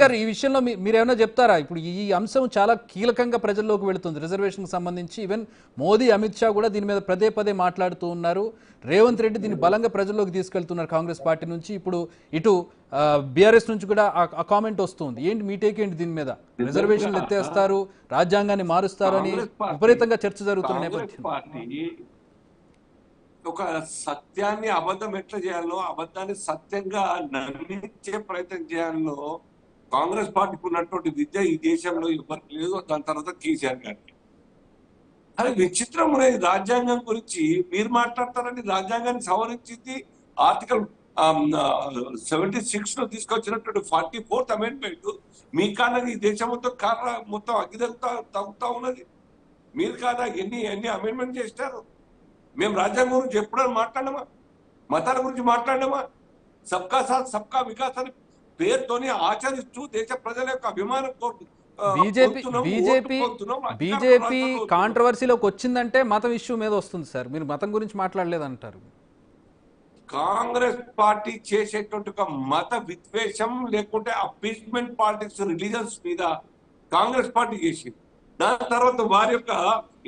గారు ఈ విషయంలో మీరేమైనా చెప్తారా? ఇప్పుడు ఈ అంశం చాలా కీలకంగా ప్రజల్లోకి వెళుతుంది రిజర్వేషన్కి సంబంధించి. ఈవెన్ మోదీ, అమిత్ షా కూడా దీని మీద పదే పదే మాట్లాడుతూ ఉన్నారు. రేవంత్ రెడ్డి దీన్ని బలంగా ప్రజల్లోకి తీసుకెళ్తున్నారు కాంగ్రెస్ పార్టీ నుంచి. ఇప్పుడు ఇటు బీఆర్ఎస్ నుంచి కూడా ఆ కామెంట్ వస్తుంది. ఏంటి మీ టేక్ ఏంటి దీని మీద? రిజర్వేషన్లు ఎత్తేస్తారు, రాజ్యాంగాన్ని మారుస్తారు అని విపరీతంగా చర్చ జరుగుతున్న నేపథ్యం. ఒక సత్యాన్ని అబద్ధం ఎట్లా చేయాలో, అబద్ధాన్ని సత్యంగా నమ్మించే ప్రయత్నం చేయాలో కాంగ్రెస్ పార్టీకి ఉన్నటువంటి విద్య ఈ దేశంలో ఎవరికి లేదు. దాని తర్వాత కేసీఆర్ గారికి. అది విచిత్రం అనేది. రాజ్యాంగం గురించి మీరు మాట్లాడతారని రాజ్యాంగాన్ని సవరించింది ఆర్టికల్ 76 లో తీసుకొచ్చినటువంటి 44th అమెండ్మెంట్ మీ కారణంగా ఈ దేశం మొత్తం తగ్గుతా ఉన్నది. మీరు కాదా ఎన్ని అమెండ్మెంట్ చేస్తారు? మేము రాజ్యాంగం గురించి ఎప్పుడైనా మాట్లాడమా? మతాల గురించి మాట్లాడమా? సబ్కా సాత్ సబ్కా వికాస్ అని పేరుతోని ఆచరిస్తూ దేశ ప్రజల యొక్క అభిమానం బీజేపీ కాంట్రవర్సీలోకి వచ్చిందంటే మతం ఇష్యూ మీద వస్తుంది సార్. మీరు మతం గురించి మాట్లాడలేదంటారు. కాంగ్రెస్ పార్టీ చేసేటువంటి ఒక మత విద్వేషం లేకుంటే అపీస్మెంట్ పాలిటిక్స్ రిలీజన్స్ మీద కాంగ్రెస్ పార్టీ చేసింది. దాని తర్వాత వారి యొక్క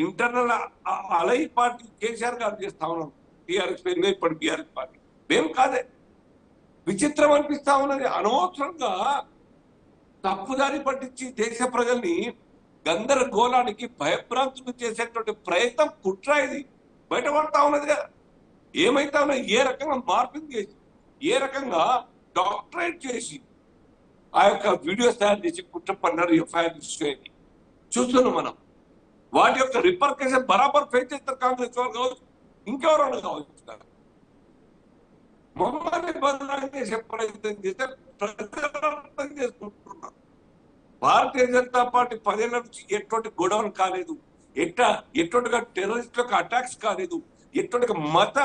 ఇంటర్నల్ అలై పార్టీ కేసీఆర్ గారు చేస్తా ఉన్నాం. టీఆర్ఎస్ ఇప్పుడు బీఆర్ఎస్ పార్టీ మేము కాదే. విచిత్రం అనిపిస్తా ఉన్నది. అనవసరంగా తప్పుదారి పట్టించి దేశ ప్రజల్ని గందరగోళానికి భయభ్రాంతులు చేసేటువంటి ప్రయత్నం కుట్ర ఇది బయటపడతా ఉన్నది కదా. ఏమైతా ఉన్నా ఏ రకంగా మార్పింగ్ చేసి, ఏ రకంగా డాక్టరేట్ చేసి ఆ యొక్క వీడియోస్ తయారు చేసి కుట్ర పన్నారు ఎఫ్ఐఆర్ రిజిస్టర్ అయింది చూస్తున్నాం మనం. వాటి యొక్క రిపర్కషన్ బరాబర్ ఫేస్ చేస్తారు కాంగ్రెస్ వాళ్ళు కావచ్చు, ఇంకెవరైనా కావచ్చు. మమ్మల్ని బదనాలు చేసే ప్రయత్నం చేస్తే ప్రజలు అర్థం చేసుకుంటున్నారు. భారతీయ జనతా పార్టీ 10 ఏళ్ల నుంచి ఎటువంటి గొడవలు కాలేదు, ఎటువంటిగా టెర్రరిస్టులకు అటాక్స్ కాలేదు, ఎటువంటిగా మత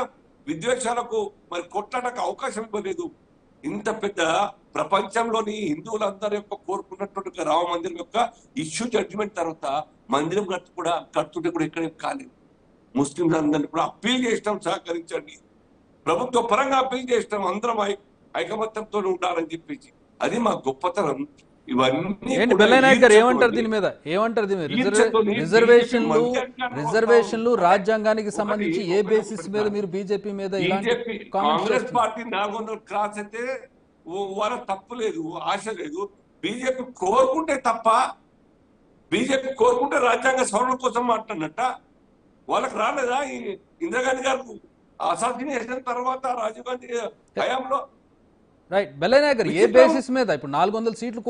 విద్వేషాలకు మరి కొట్టడానికి అవకాశం ఇవ్వలేదు. ఇంత పెద్ద ప్రపంచంలోని హిందువులందరి యొక్క కోరుకున్నటువంటి రామ మందిరం యొక్క ఇష్యూ జడ్జిమెంట్ తర్వాత మందిరం కట్టుకుంటే కూడా ఎక్కడ కాలేదు. ముస్లింలు అందరినీ కూడా అప్పీల్ చేసినాం, సహకరించండి, ప్రభుత్వ పరంగా అప్పీల్ చేసినాం, అందరం ఐకమత్యంతో ఉండాలని చెప్పేసి. అది మా గొప్పతనం. ఇవన్నీ ఏమంటారు దీని మీద? ఏమంటారు రిజర్వేషన్లు రాజ్యాంగానికి సంబంధించి ఏ బేసిస్ మీద మీరు బీజేపీ మీద? కాంగ్రెస్ పార్టీ 400 క్రాస్ అయితే వాళ్ళ తప్పు లేదు, ఆశ లేదు. బీజేపీ కోరుకుంటే తప్ప, బీజేపీ కోరుకుంటే రాజ్యాంగ సవరణ కోసం మాట్లాడినట్ట. వాళ్ళకి రాలేదా? ఇందిరాగాంధీ గారు అసాసినేషన్ తర్వాత రాజీవ్ గాంధీ హయాంలో రైట్ బెల్లయ్య నాయక్ గారు ఏ బేసిస్ మీద ఇప్పుడు 400 సీట్లు